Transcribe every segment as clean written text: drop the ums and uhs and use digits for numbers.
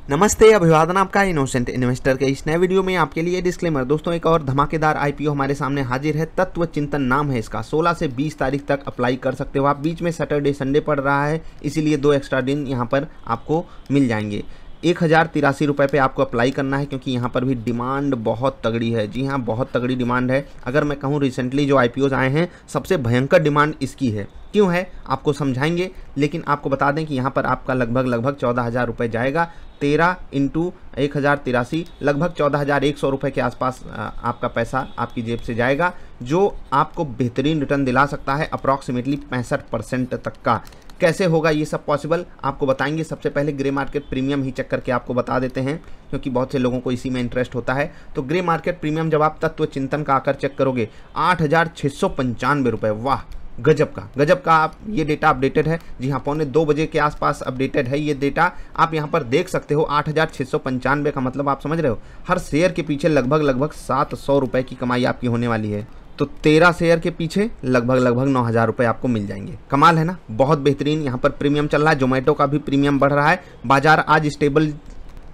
नमस्ते, अभिवादन आपका इनोसेंट इन्वेस्टर के इस नए वीडियो में आपके लिए डिस्क्लेमर। दोस्तों, एक और धमाकेदार आईपीओ हमारे सामने हाजिर है। तत्व चिंतन नाम है इसका। 16 से 20 तारीख तक अप्लाई कर सकते हो आप। बीच में सैटरडे संडे पड़ रहा है, इसीलिए 2 एक्स्ट्रा दिन यहाँ पर आपको मिल जाएंगे। 1083 रुपये पे आपको अप्लाई करना है, क्योंकि यहाँ पर भी डिमांड बहुत तगड़ी है। जी हाँ, बहुत तगड़ी डिमांड है। अगर मैं कहूँ रिसेंटली जो आईपीओज आए हैं, सबसे भयंकर डिमांड इसकी है। क्यों है आपको समझाएंगे, लेकिन आपको बता दें कि यहाँ पर आपका लगभग 14,000 रुपये जाएगा। 13 × 1083 लगभग 14,100 रुपये के आसपास आपका पैसा आपकी जेब से जाएगा, जो आपको बेहतरीन रिटर्न दिला सकता है, अप्रॉक्सीमेटली 65% तक का। कैसे होगा ये सब पॉसिबल, आपको बताएंगे। सबसे पहले ग्रे मार्केट प्रीमियम ही चेक करके आपको बता देते हैं, क्योंकि बहुत से लोगों को इसी में इंटरेस्ट होता है। तो ग्रे मार्केट प्रीमियम जब आप तत्व चिंतन का आकर चेक करोगे, 8,695 रुपये। वाह, गजब का। आप ये डेटा अपडेटेड है। जी हाँ, 1:45 बजे के आसपास अपडेटेड है ये डेटा। आप यहाँ पर देख सकते हो 8,695 का मतलब आप समझ रहे हो, हर शेयर के पीछे लगभग 700 रुपये की कमाई आपकी होने वाली है। तो 13 शेयर के पीछे लगभग 9,000 रुपये आपको मिल जाएंगे। कमाल है ना, बहुत बेहतरीन। यहाँ पर प्रीमियम चल रहा है। जोमेटो का भी प्रीमियम बढ़ रहा है। बाजार आज स्टेबल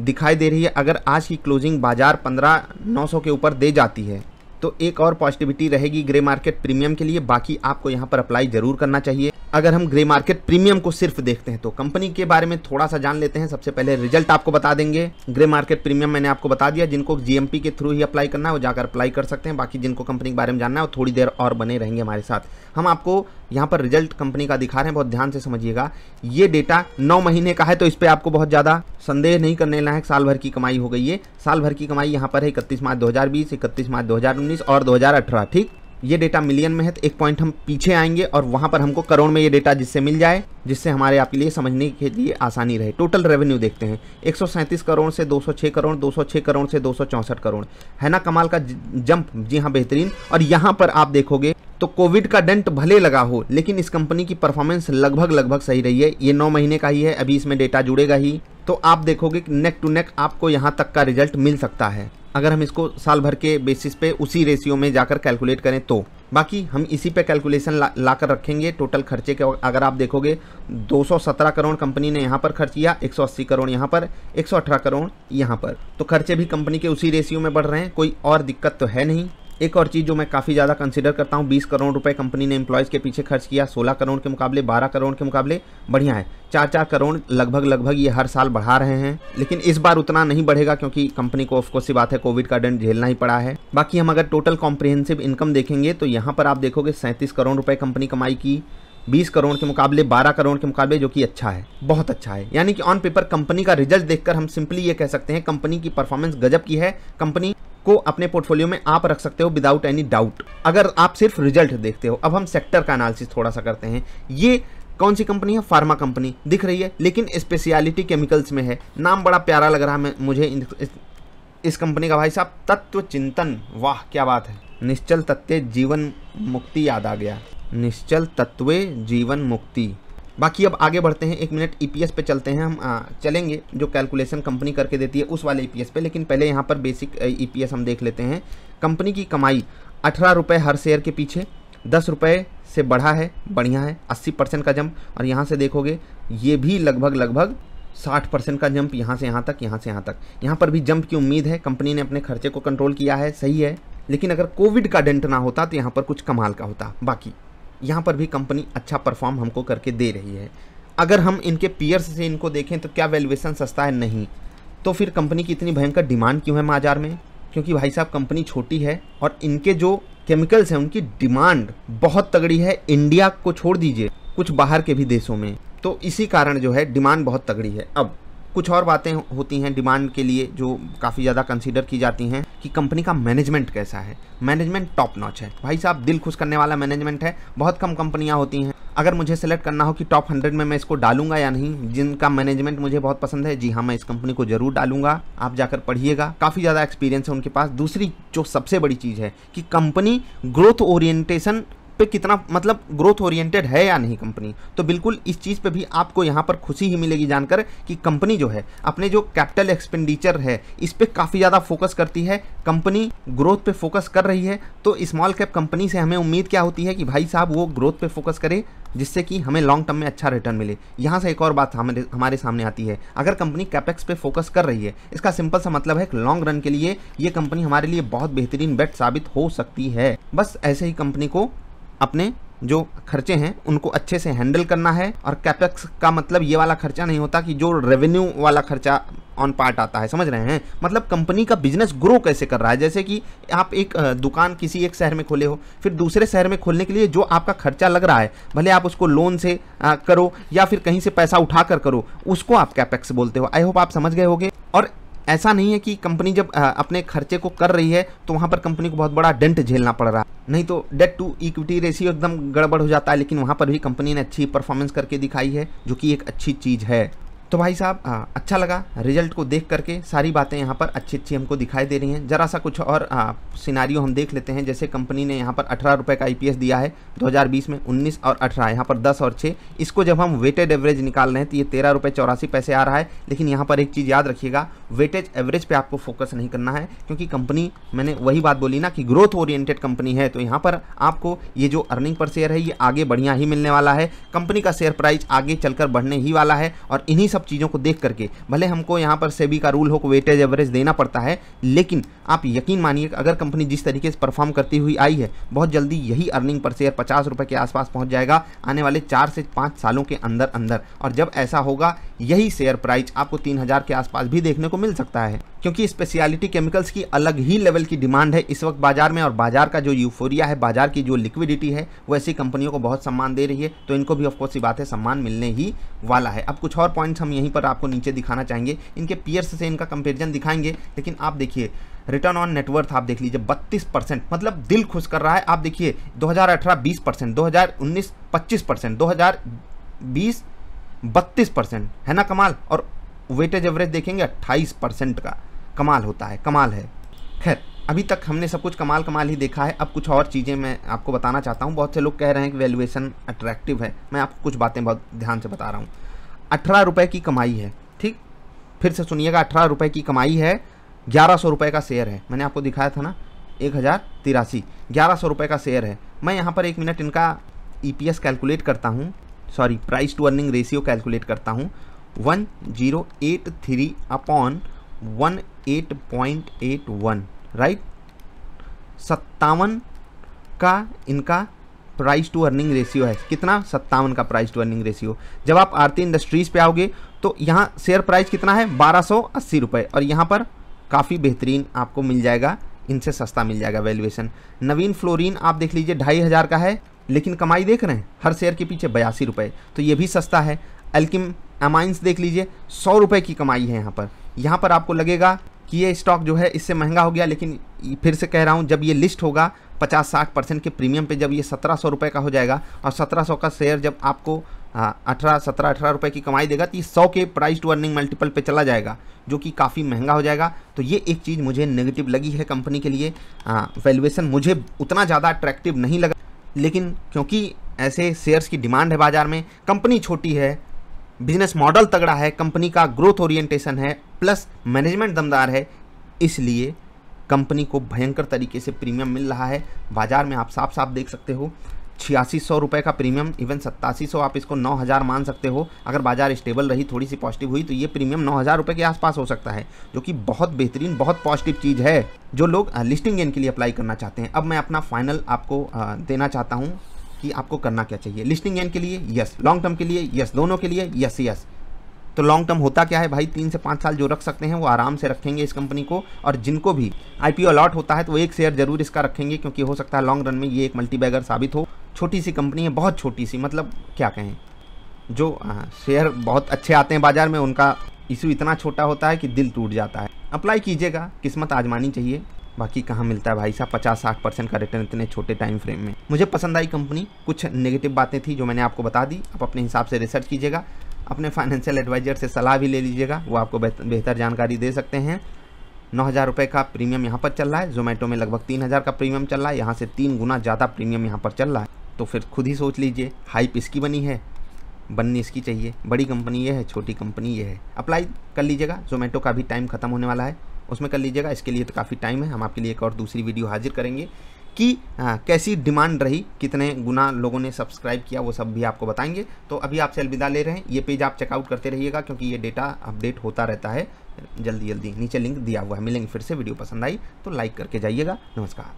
दिखाई दे रही है। अगर आज की क्लोजिंग बाजार 15,900 के ऊपर दे जाती है तो एक और पॉजिटिविटी रहेगी ग्रे मार्केट प्रीमियम के लिए। बाकी आपको यहाँ पर अप्लाई जरूर करना चाहिए। अगर हम ग्रे मार्केट प्रीमियम को सिर्फ देखते हैं तो कंपनी के बारे में थोड़ा सा जान लेते हैं। सबसे पहले रिजल्ट आपको बता देंगे। ग्रे मार्केट प्रीमियम मैंने आपको बता दिया। जिनको जीएमपी के थ्रू ही अप्लाई करना है वो जाकर अप्लाई कर सकते हैं। बाकी जिनको कंपनी के बारे में जानना है वो थोड़ी देर और बने रहेंगे हमारे साथ। हम आपको यहाँ पर रिजल्ट कंपनी का दिखा रहे हैं, बहुत ध्यान से समझिएगा। ये डेटा 9 महीने का है, तो इस पर आपको बहुत ज़्यादा संदेह नहीं करने लायक। साल भर की कमाई हो गई है। साल भर की कमाई यहाँ पर है 31 मार्च 2020, 31 मार्च 2019 और 2018। ठीक, ये डेटा मिलियन में है, तो एक पॉइंट हम पीछे आएंगे और वहां पर हमको करोड़ में ये डेटा जिससे मिल जाए, जिससे हमारे आपके लिए समझने के लिए आसानी रहे। टोटल रेवेन्यू देखते हैं, 137 करोड़ से 206 करोड़, 206 करोड़ से 264 करोड़। है ना कमाल का जंप। जी हाँ, बेहतरीन। और यहाँ पर आप देखोगे तो कोविड का डेंट भले लगा हो, लेकिन इस कंपनी की परफॉर्मेंस लगभग सही रही है। ये 9 महीने का ही है, अभी इसमें डेटा जुड़ेगा ही। तो आप देखोगे कि नेक टू नेक आपको यहाँ तक का रिजल्ट मिल सकता है, अगर हम इसको साल भर के बेसिस पे उसी रेशियो में जाकर कैलकुलेट करें तो। बाकी हम इसी पे कैलकुलेशन लाकर रखेंगे। टोटल खर्चे के अगर आप देखोगे 217 करोड़ कंपनी ने यहाँ पर खर्च किया, 180 करोड़ यहाँ पर, 118 करोड़ यहाँ पर। तो खर्चे भी कंपनी के उसी रेशियो में बढ़ रहे हैं, कोई और दिक्कत तो है नहीं। एक और चीज़ जो मैं काफ़ी ज़्यादा कंसीडर करता हूँ, 20 करोड़ रुपए कंपनी ने एम्प्लॉयज़ के पीछे खर्च किया। 16 करोड़ के मुकाबले, 12 करोड़ के मुकाबले बढ़िया है। 4-4 करोड़ लगभग ये हर साल बढ़ा रहे हैं, लेकिन इस बार उतना नहीं बढ़ेगा, क्योंकि कंपनी को ऑफकोर्स सी बात है कोविड का दंड झेलना ही पड़ा है। बाकी हम अगर टोटल कॉम्प्रिहेंसिव इनकम देखेंगे तो यहाँ पर आप देखोगे 37 करोड़ रुपये कंपनी कमाई की, 20 करोड़ के मुकाबले, 12 करोड़ के मुकाबले, जो कि अच्छा है, बहुत अच्छा है। यानी कि ऑन पेपर कंपनी का रिजल्ट देखकर हम सिंपली ये कह सकते हैं कंपनी की परफॉर्मेंस गजब की है। कंपनी को अपने पोर्टफोलियो में आप रख सकते हो विदाउट एनी डाउट, अगर आप सिर्फ रिजल्ट देखते हो। अब हम सेक्टर का एनालिसिस थोड़ा सा करते हैं। ये कौन सी कंपनी है? फार्मा कंपनी दिख रही है, लेकिन स्पेशलिटी केमिकल्स में है। नाम बड़ा प्यारा लग रहा है मुझे इस कंपनी का, भाई साहब, तत्व चिंतन। वाह, क्या बात है। निश्चल तत्व जीवन मुक्ति याद आ गया, निश्चल तत्व जीवन मुक्ति। बाकी अब आगे बढ़ते हैं। 1 मिनट ईपीएस पे चलते हैं। हम चलेंगे जो कैलकुलेशन कंपनी करके देती है उस वाले ईपीएस पे, लेकिन पहले यहाँ पर बेसिक ईपीएस हम देख लेते हैं। कंपनी की कमाई 18 रुपये हर शेयर के पीछे, 10 रुपये से बढ़ा है, बढ़िया है, 80% का जंप। और यहाँ से देखोगे ये भी लगभग 60% का जंप, यहाँ से यहाँ तक, यहाँ से यहाँ तक। यहाँ पर भी जंप की उम्मीद है। कंपनी ने अपने खर्चे को कंट्रोल किया है, सही है। लेकिन अगर कोविड का डेंट ना होता तो यहाँ पर कुछ कमाल का होता। बाकी यहाँ पर भी कंपनी अच्छा परफॉर्म हमको करके दे रही है। अगर हम इनके पीयर्स से इनको देखें तो क्या वैल्यूएशन सस्ता है? नहीं। तो फिर कंपनी की इतनी भयंकर डिमांड क्यों है बाजार में? क्योंकि भाई साहब कंपनी छोटी है और इनके जो केमिकल्स हैं उनकी डिमांड बहुत तगड़ी है। इंडिया को छोड़ दीजिए, कुछ बाहर के भी देशों में। तो इसी कारण जो है डिमांड बहुत तगड़ी है। अब कुछ और बातें होती हैं डिमांड के लिए जो काफ़ी ज़्यादा कंसीडर की जाती हैं कि कंपनी का मैनेजमेंट कैसा है। मैनेजमेंट टॉप नॉच है भाई साहब, दिल खुश करने वाला मैनेजमेंट है। बहुत कम कंपनियां होती हैं। अगर मुझे सेलेक्ट करना हो कि टॉप 100 में मैं इसको डालूंगा या नहीं, जिनका मैनेजमेंट मुझे बहुत पसंद है, जी हाँ, मैं इस कंपनी को जरूर डालूंगा। आप जाकर पढ़िएगा, काफ़ी ज़्यादा एक्सपीरियंस है उनके पास। दूसरी जो सबसे बड़ी चीज़ है कि कंपनी ग्रोथ ओरिएंटेशन पे कितना मतलब ग्रोथ ओरिएंटेड है या नहीं कंपनी। तो बिल्कुल इस चीज़ पे भी आपको यहाँ पर खुशी ही मिलेगी जानकर कि कंपनी जो है अपने जो कैपिटल एक्सपेंडिचर है इस पे काफ़ी ज़्यादा फोकस करती है, कंपनी ग्रोथ पे फोकस कर रही है। तो स्मॉल कैप कंपनी से हमें उम्मीद क्या होती है कि भाई साहब वो ग्रोथ पे फोकस करे जिससे कि हमें लॉन्ग टर्म में अच्छा रिटर्न मिले। यहाँ से एक और बात हमारे सामने आती है, अगर कंपनी कैपेक्स पे फोकस कर रही है इसका सिंपल सा मतलब है कि लॉन्ग रन के लिए ये कंपनी हमारे लिए बहुत बेहतरीन बेट साबित हो सकती है। बस ऐसे ही कंपनी को अपने जो खर्चे हैं उनको अच्छे से हैंडल करना है। और कैपेक्स का मतलब ये वाला खर्चा नहीं होता कि जो रेवेन्यू वाला खर्चा ऑन पार्ट आता है, समझ रहे हैं, मतलब कंपनी का बिजनेस ग्रो कैसे कर रहा है। जैसे कि आप एक दुकान किसी एक शहर में खोले हो, फिर दूसरे शहर में खोलने के लिए जो आपका खर्चा लग रहा है, भले आप उसको लोन से करो या फिर कहीं से पैसा उठा कर करो, उसको आप कैपेक्स बोलते हो। आई होप आप समझ गए होंगे। और ऐसा नहीं है कि कंपनी जब अपने खर्चे को कर रही है तो वहाँ पर कंपनी को बहुत बड़ा डेंट झेलना पड़ रहा है, नहीं तो डेट टू इक्विटी रेशियो एकदम गड़बड़ हो जाता है। लेकिन वहाँ पर भी कंपनी ने अच्छी परफॉर्मेंस करके दिखाई है, जो कि एक अच्छी चीज़ है। तो भाई साहब अच्छा लगा रिजल्ट को देख करके, सारी बातें यहाँ पर अच्छी अच्छी हमको दिखाई दे रही हैं। ज़रा सा कुछ और सिनारियो हम देख लेते हैं। जैसे कंपनी ने यहाँ पर 18 रुपये का IPS दिया है 2020 में, 19 और 18, यहाँ पर 10 और 6। इसको जब हम वेटेड एवरेज निकाल रहे हैं तो ये 13 रुपये 84 पैसे आ रहा है। लेकिन यहाँ पर एक चीज़ याद रखिएगा, वेटेज एवरेज पे आपको फोकस नहीं करना है, क्योंकि कंपनी, मैंने वही बात बोली ना कि ग्रोथ ओरिएंटेड कंपनी है। तो यहाँ पर आपको ये जो अर्निंग पर शेयर है ये आगे बढ़िया ही मिलने वाला है, कंपनी का शेयर प्राइस आगे चलकर बढ़ने ही वाला है। और इन्हीं सब चीज़ों को देख करके भले हमको यहाँ पर सेबी का रूल हो को वेटेज एवरेज देना पड़ता है, लेकिन आप यकीन मानिए अगर कंपनी जिस तरीके से परफॉर्म करती हुई आई है, बहुत जल्दी यही अर्निंग पर शेयर 50 रुपये के आसपास पहुँच जाएगा आने वाले 4 से 5 सालों के अंदर अंदर। और जब ऐसा होगा यही शेयर प्राइस आपको 3000 के आसपास भी देखने को मिल सकता है, क्योंकि स्पेशलिटी केमिकल्स की अलग ही लेवल की डिमांड है इस वक्त बाजार में। और बाजार का जो यूफोरिया है, बाजार की जो लिक्विडिटी है, वो ऐसी कंपनियों को बहुत सम्मान दे रही है। तो इनको भी ऑफकोर्स ये बात है सम्मान मिलने ही वाला है। अब कुछ और पॉइंट्स हम यहीं पर आपको नीचे दिखाना चाहेंगे, इनके पीयर्स से इनका कंपेरिजन दिखाएंगे। लेकिन आप देखिए रिटर्न ऑन नेटवर्थ आप देख लीजिए 32%, मतलब दिल खुश कर रहा है। आप देखिए 2018 20%, 2019 25%, 2020 32%, है ना कमाल। और वेटेज एवरेज देखेंगे 28% का, कमाल होता है, कमाल है। खैर अभी तक हमने सब कुछ कमाल कमाल ही देखा है। अब कुछ और चीज़ें मैं आपको बताना चाहता हूँ। बहुत से लोग कह रहे हैं कि वैल्यूएशन अट्रैक्टिव है, मैं आपको कुछ बातें बहुत ध्यान से बता रहा हूँ। 18 रुपये की कमाई है, ठीक, फिर से सुनिएगा, 18 रुपये की कमाई है, 1100 रुपये का शेयर है। मैंने आपको दिखाया था ना 1083, 1100 रुपये का शेयर है। मैं यहाँ पर 1 मिनट इनका EPS कैलकुलेट करता हूँ, sorry price to earning ratio calculate करता हूँ। 1083 अपॉन 18.81, राइट, 57 का इनका प्राइस टू अर्निंग रेशियो है। कितना? 57 का प्राइस टू अर्निंग रेशियो। जब आप आरती इंडस्ट्रीज पे आओगे तो यहाँ शेयर प्राइस कितना है? 1280 रुपये। और यहाँ पर काफ़ी बेहतरीन आपको मिल जाएगा, इनसे सस्ता मिल जाएगा वैल्यूएशन। नवीन फ्लोरीन आप देख लीजिए 2500 का है, लेकिन कमाई देख रहे हैं हर शेयर के पीछे 82 रुपये, तो ये भी सस्ता है। अल्किम अमाइंस देख लीजिए 100 रुपये की कमाई है यहाँ पर। यहाँ पर आपको लगेगा कि ये स्टॉक जो है इससे महंगा हो गया, लेकिन फिर से कह रहा हूँ जब ये लिस्ट होगा 50-60% के प्रीमियम पे जब ये 1700 रुपये का हो जाएगा, और 1700 का शेयर जब आपको 17-18 रुपये की कमाई देगा, तो ये 100 के प्राइस टू अर्निंग मल्टीपल पे चला जाएगा, जो कि काफ़ी महंगा हो जाएगा। तो ये एक चीज़ मुझे नेगेटिव लगी है कंपनी के लिए। वैल्यूएशन मुझे उतना ज़्यादा अट्रैक्टिव नहीं लगा, लेकिन क्योंकि ऐसे शेयर्स की डिमांड है बाज़ार में, कंपनी छोटी है, बिजनेस मॉडल तगड़ा है, कंपनी का ग्रोथ ओरिएंटेशन है, प्लस मैनेजमेंट दमदार है, इसलिए कंपनी को भयंकर तरीके से प्रीमियम मिल रहा है बाज़ार में। आप साफ साफ देख सकते हो 8600 रुपये का प्रीमियम, इवन 8700, आप इसको 9000 मान सकते हो। अगर बाजार स्टेबल रही, थोड़ी सी पॉजिटिव हुई, तो ये प्रीमियम 9000 रुपये के आसपास हो सकता है, जो कि बहुत बेहतरीन, बहुत पॉजिटिव चीज़ है जो लोग लिस्टिंग गेन के लिए अप्लाई करना चाहते हैं। अब मैं अपना फाइनल आपको देना चाहता हूँ कि आपको करना क्या चाहिए। लिस्टिंग गेन के लिए यस, लॉन्ग टर्म के लिए यस, दोनों के लिए यस यस। तो लॉन्ग टर्म होता क्या है भाई, 3 से 5 साल जो रख सकते हैं वो आराम से रखेंगे इस कंपनी को। और जिनको भी IPO अलॉट होता है तो वो एक शेयर जरूर इसका रखेंगे, क्योंकि हो सकता है लॉन्ग रन में ये एक मल्टीबैगर साबित हो। छोटी सी कंपनी है, बहुत छोटी सी, मतलब क्या कहें, जो शेयर बहुत अच्छे आते हैं बाजार में, उनका इशू इतना छोटा होता है कि दिल टूट जाता है। अप्लाई कीजिएगा, किस्मत आजमानी चाहिए, बाकी कहाँ मिलता है भाई साहब 50-60% का रिटर्न इतने छोटे टाइम फ्रेम में। मुझे पसंद आई कंपनी, कुछ नेगेटिव बातें थी जो मैंने आपको बता दी। आप अपने हिसाब से रिसर्च कीजिएगा, अपने फाइनेंशियल एडवाइजर से सलाह भी ले लीजिएगा, वो आपको बेहतर जानकारी दे सकते हैं। 9000 रुपये का प्रीमियम यहाँ पर चल रहा है, जोमेटो में लगभग 3000 का प्रीमियम चल रहा है, यहाँ से 3 गुना ज़्यादा प्रीमियम यहाँ पर चल रहा है। तो फिर खुद ही सोच लीजिए, हाइप इसकी बनी है, बननी इसकी चाहिए। बड़ी कंपनी ये है, छोटी कंपनी ये है। अप्लाई कर लीजिएगा। जोमेटो का भी टाइम ख़त्म होने वाला है, उसमें कर लीजिएगा। इसके लिए तो काफ़ी टाइम है, हम आपके लिए एक और दूसरी वीडियो हाजिर करेंगे कि कैसी डिमांड रही, कितने गुना लोगों ने सब्सक्राइब किया, वो सब भी आपको बताएंगे। तो अभी आपसे अलविदा ले रहे हैं। ये पेज आप चेकआउट करते रहिएगा क्योंकि ये डेटा अपडेट होता रहता है जल्दी जल्दी। नीचे लिंक दिया हुआ है, मिलेंगे फिर से। वीडियो पसंद आई तो लाइक करके जाइएगा। नमस्कार।